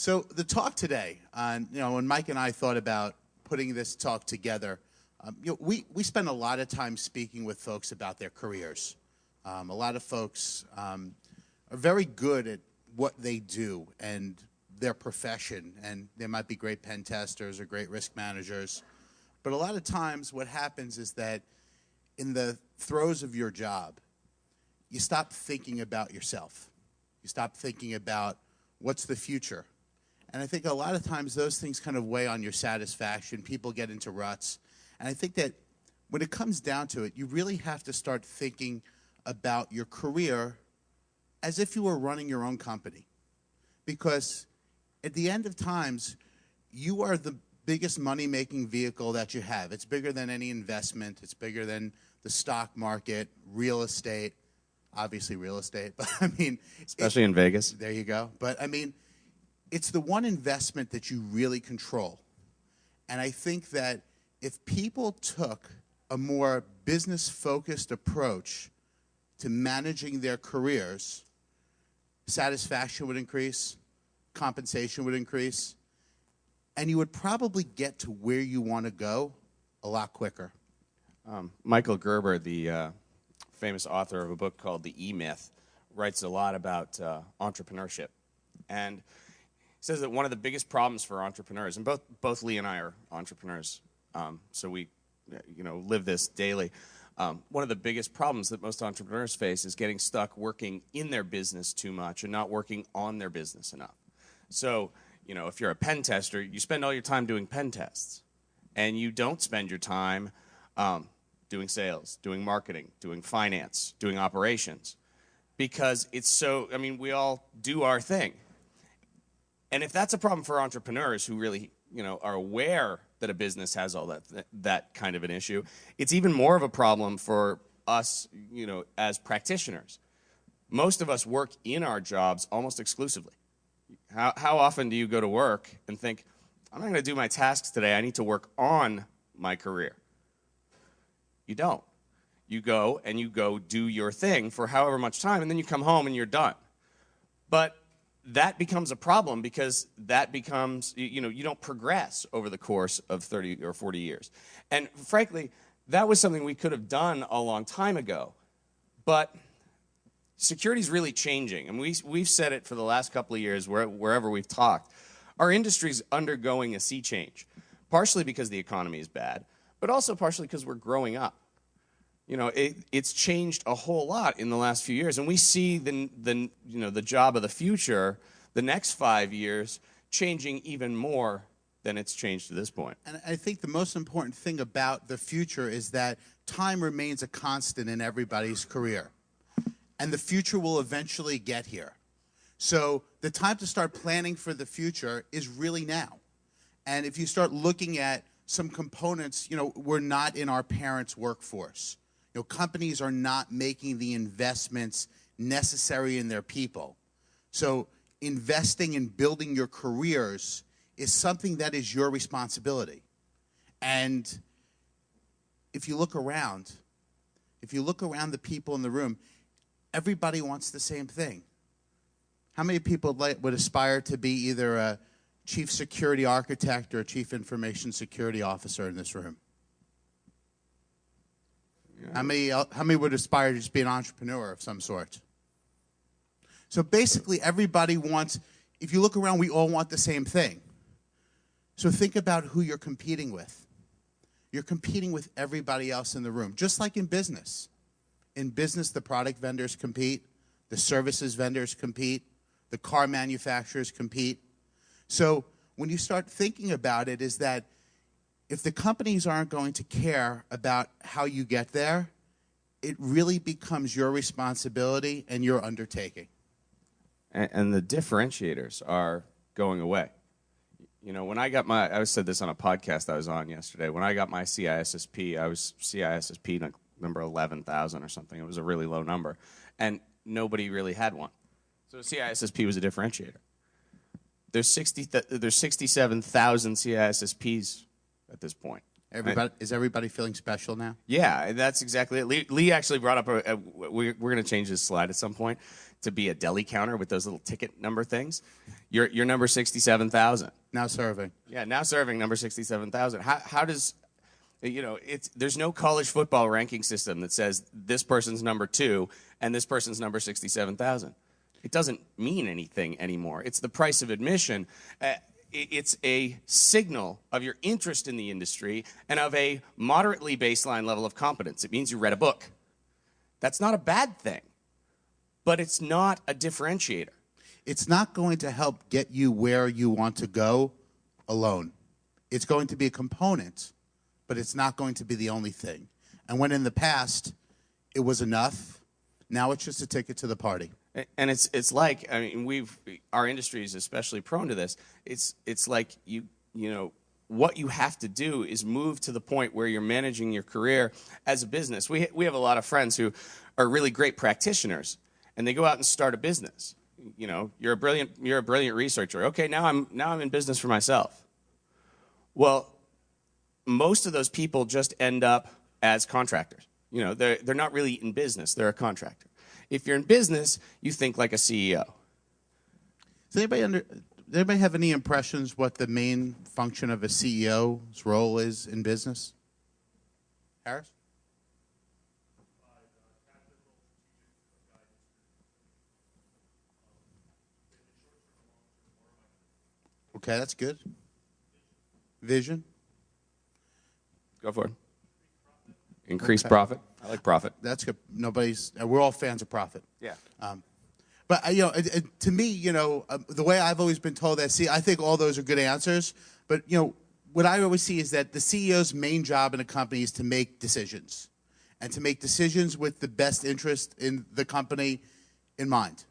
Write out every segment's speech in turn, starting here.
So the talk today, when Mike and I thought about putting this talk together, we spend a lot of time speaking with folks about their careers. A lot of folks are very good at what they do and their profession, and they might be great pen testers or great risk managers. But a lot of times what happens is that in the throes of your job, you stop thinking about yourself. You stop thinking about what's the future. And I think a lot of times those things kind of weigh on your satisfaction. People get into ruts. And I think that when it comes down to it, you really have to start thinking about your career as if you were running your own company. Because at the end of times, you are the biggest money-making vehicle that you have. It's bigger than any investment. It's bigger than the stock market, real estate, obviously real estate. But I mean, especially in Vegas. There you go. But I mean, it's the one investment that you really control. And I think that if people took a more business-focused approach to managing their careers, satisfaction would increase, compensation would increase, and you would probably get to where you want to go a lot quicker. Michael Gerber, the famous author of a book called The E-Myth, writes a lot about entrepreneurship. And he says that one of the biggest problems for entrepreneurs, and both Lee and I are entrepreneurs, so we live this daily. One of the biggest problems that most entrepreneurs face is getting stuck working in their business too much and not working on their business enough. So, if you're a pen tester, you spend all your time doing pen tests, and you don't spend your time doing sales, doing marketing, doing finance, doing operations, because it's so, we all do our thing. And if that's a problem for entrepreneurs who really, are aware that a business has all that kind of an issue, it's even more of a problem for us, as practitioners. Most of us work in our jobs almost exclusively. How often do you go to work and think, I'm not going to do my tasks today, I need to work on my career? You don't. You go do your thing for however much time, and then you come home and you're done. But that becomes a problem because that becomes, you don't progress over the course of 30 or 40 years. And frankly, that was something we could have done a long time ago. But security is really changing, and we've said it for the last couple of years wherever we've talked. Our industry's undergoing a sea change, partially because the economy is bad, but also partially because we're growing up. It's changed a whole lot in the last few years, and we see the job of the future, the next 5 years, changing even more than it's changed to this point. And I think the most important thing about the future is that time remains a constant in everybody's career. And the future will eventually get here. So the time to start planning for the future is really now. And if you start looking at some components, we're not in our parents' workforce. Companies are not making the investments necessary in their people. So investing in building your careers is something that is your responsibility. And if you look around the people in the room, everybody wants the same thing. How many people would aspire to be either a chief security architect or a chief information security officer in this room? Yeah. How many would aspire to just be an entrepreneur of some sort? So basically everybody wants, if you look around, we all want the same thing. So think about who you're competing with. You're competing with everybody else in the room, just like in business. In business, the product vendors compete, the services vendors compete, the car manufacturers compete. So when you start thinking about it, is that if the companies aren't going to care about how you get there, it really becomes your responsibility and your undertaking. And the differentiators are going away. When I got I said this on a podcast I was on yesterday, when I got my CISSP, I was CISSP like number 11,000 or something. It was a really low number. And nobody really had one. So CISSP was a differentiator. There's 67,000 CISSPs at this point. Is everybody feeling special now? Yeah, that's exactly it. Lee actually brought up we're going to change this slide at some point to be a deli counter with those little ticket number things. You're number 67,000. Now serving. Yeah, now serving number 67,000. How does, there's no college football ranking system that says this person's number 2 and this person's number 67,000. It doesn't mean anything anymore. It's the price of admission. It's a signal of your interest in the industry and of a moderately baseline level of competence. It means you read a book. That's not a bad thing, but it's not a differentiator. It's not going to help get you where you want to go alone. It's going to be a component, but it's not going to be the only thing. And when in the past it was enough, now it's just a ticket to the party. And it's like, I mean, our industry is especially prone to this. It's like what you have to do is move to the point where you're managing your career as a business. We have a lot of friends who are really great practitioners, and they go out and start a business. You're a brilliant researcher. Okay, now I'm in business for myself. Well, most of those people just end up as contractors. They're not really in business. They're a contractor. If you're in business, you think like a CEO. Does anybody have any impressions what the main function of a CEO's role is in business? Harris? Okay, that's good. Vision? Go for it. Increase profit. I like profit. That's good. We're all fans of profit. Yeah. But to me, the way I've always been told that, I think all those are good answers. But what I always see is that the CEO's main job in a company is to make decisions, and to make decisions with the best interest in the company in mind.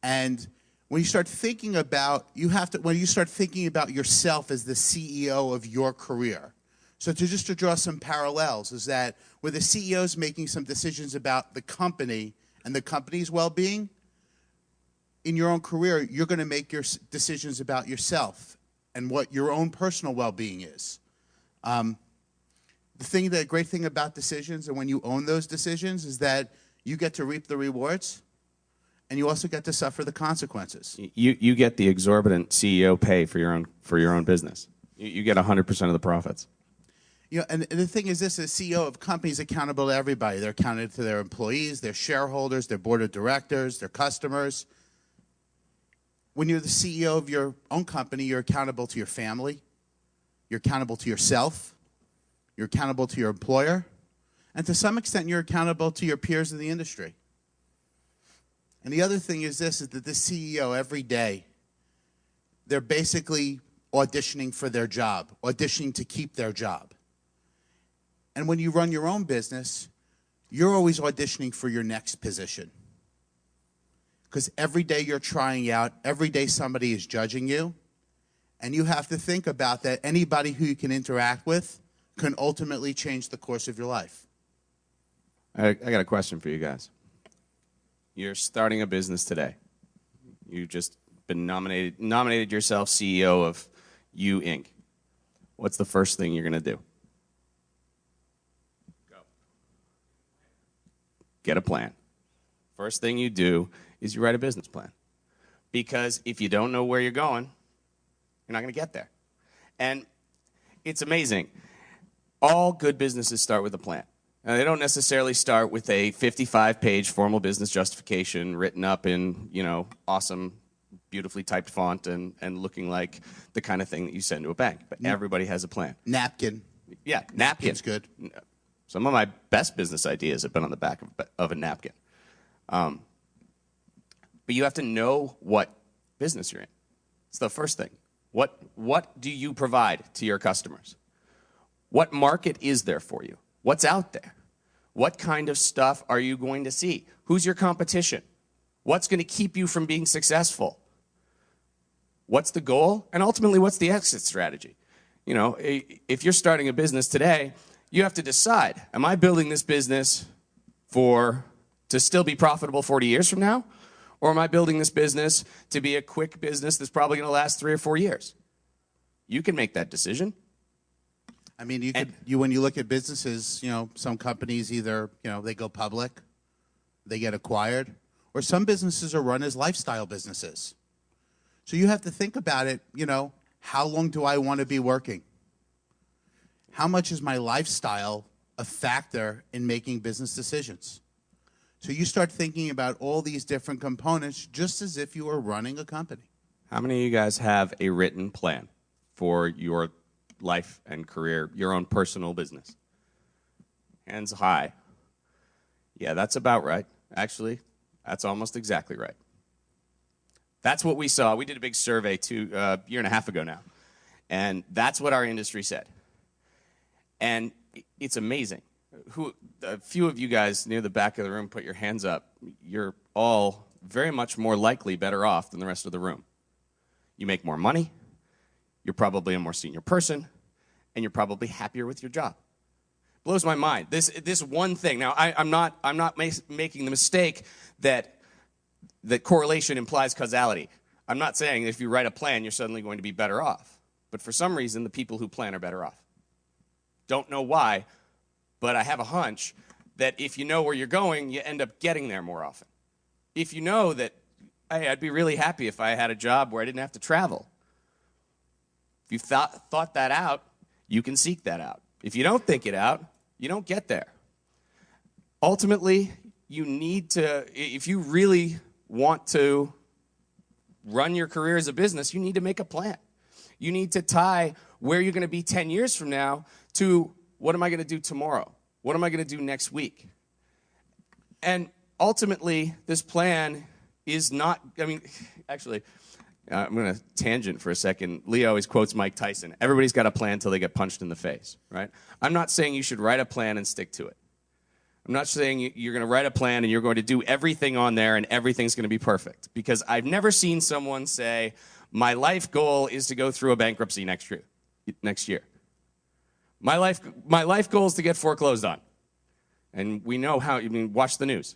And when you start thinking about, when you start thinking about yourself as the CEO of your career. So just to draw some parallels is that where the CEO is making some decisions about the company and the company's well-being, in your own career, you're going to make your decisions about yourself and what your own personal well-being is. The great thing about decisions, and when you own those decisions, is that you get to reap the rewards, and you also get to suffer the consequences. You get the exorbitant CEO pay for your own business. You get 100% of the profits. And the thing is this, the CEO of companies accountable to everybody. They're accountable to their employees, their shareholders, their board of directors, their customers. When you're the CEO of your own company, you're accountable to your family. You're accountable to yourself. You're accountable to your employer. And to some extent, you're accountable to your peers in the industry. And the other thing is this, is that the CEO every day, they're basically auditioning for their job, auditioning to keep their job. And when you run your own business, you're always auditioning for your next position. Because every day you're trying out, every day somebody is judging you, and you have to think about that anybody who you can interact with can ultimately change the course of your life. I got a question for you guys. You're starting a business today. You've just been nominated yourself CEO of You Inc. What's the first thing you're going to do? Get a plan. First thing you do is you write a business plan. Because if you don't know where you're going, you're not going to get there. And it's amazing. All good businesses start with a plan. Now, they don't necessarily start with a 55-page formal business justification written up in, awesome, beautifully typed font and looking like the kind of thing that you send to a bank. But everybody has a plan. Napkin. Yeah, napkin. Napkin's good. Some of my best business ideas have been on the back of a napkin. But you have to know what business you're in. It's the first thing. What do you provide to your customers? What market is there for you? What's out there? What kind of stuff are you going to see? Who's your competition? What's going to keep you from being successful? What's the goal? And ultimately, what's the exit strategy? If you're starting a business today, you have to decide, am I building this business to still be profitable 40 years from now? Or am I building this business to be a quick business that's probably going to last 3 or 4 years? You can make that decision. I mean, when you look at businesses, some companies either, they go public, they get acquired, or some businesses are run as lifestyle businesses. So you have to think about it, how long do I want to be working? How much is my lifestyle a factor in making business decisions? So you start thinking about all these different components just as if you were running a company. How many of you guys have a written plan for your life and career, your own personal business? Hands high. Yeah, that's about right. Actually, that's almost exactly right. That's what we saw. We did a big survey a year and a half ago now, and that's what our industry said. And it's amazing. A few of you guys near the back of the room, put your hands up. You're all very much more likely better off than the rest of the room. You make more money, you're probably a more senior person, and you're probably happier with your job. Blows my mind. This one thing. Now, I'm not making the mistake that correlation implies causality. I'm not saying that if you write a plan, you're suddenly going to be better off. But for some reason, the people who plan are better off. Don't know why, but I have a hunch that if you know where you're going, you end up getting there more often. If you know that, hey, I'd be really happy if I had a job where I didn't have to travel. If you've thought that out, you can seek that out. If you don't think it out, you don't get there. Ultimately, you need to, if you really want to run your career as a business, you need to make a plan. You need to tie where you're going to be 10 years from now to what am I going to do tomorrow? What am I going to do next week? And ultimately, this plan is not, actually, I'm going to tangent for a second. Lee always quotes Mike Tyson. Everybody's got a plan until they get punched in the face, right? I'm not saying you should write a plan and stick to it. I'm not saying you're going to write a plan and you're going to do everything on there and everything's going to be perfect. Because I've never seen someone say, my life goal is to go through a bankruptcy next year. My life goal is to get foreclosed on. And we know how, watch the news.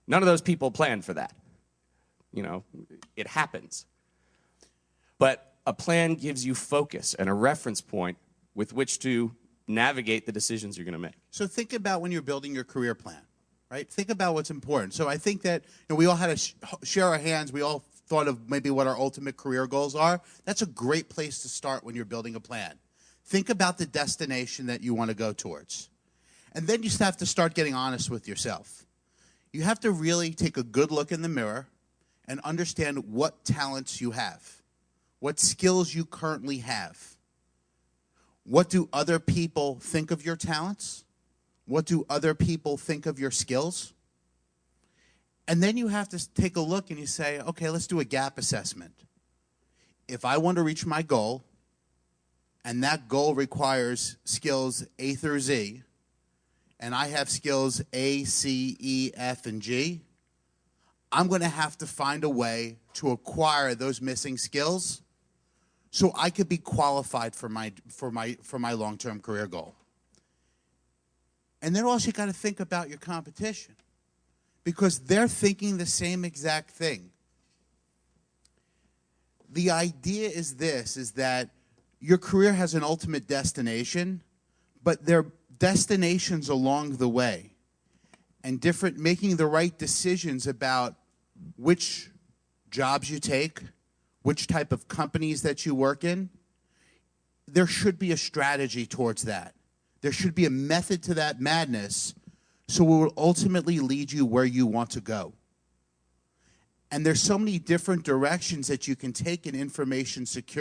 None of those people planned for that. It happens. But a plan gives you focus and a reference point with which to navigate the decisions you're going to make. So think about when you're building your career plan, right? Think about what's important. So I think that we all had to share our hands. We all thought of maybe what our ultimate career goals are. That's a great place to start when you're building a plan. Think about the destination that you want to go towards. And then you just have to start getting honest with yourself. You have to really take a good look in the mirror and understand what talents you have, what skills you currently have. What do other people think of your talents? What do other people think of your skills? And then you have to take a look and you say, okay, let's do a gap assessment. If I want to reach my goal, and that goal requires skills A through Z, and I have skills A, C, E, F, and G, I'm going to have to find a way to acquire those missing skills so I could be qualified for my long-term career goal. And then also you got to think about your competition because they're thinking the same exact thing. The idea is this, is that your career has an ultimate destination, but there are destinations along the way. And making the right decisions about which jobs you take, which type of companies that you work in, there should be a strategy towards that. There should be a method to that madness so it will ultimately lead you where you want to go. And there's so many different directions that you can take in information security.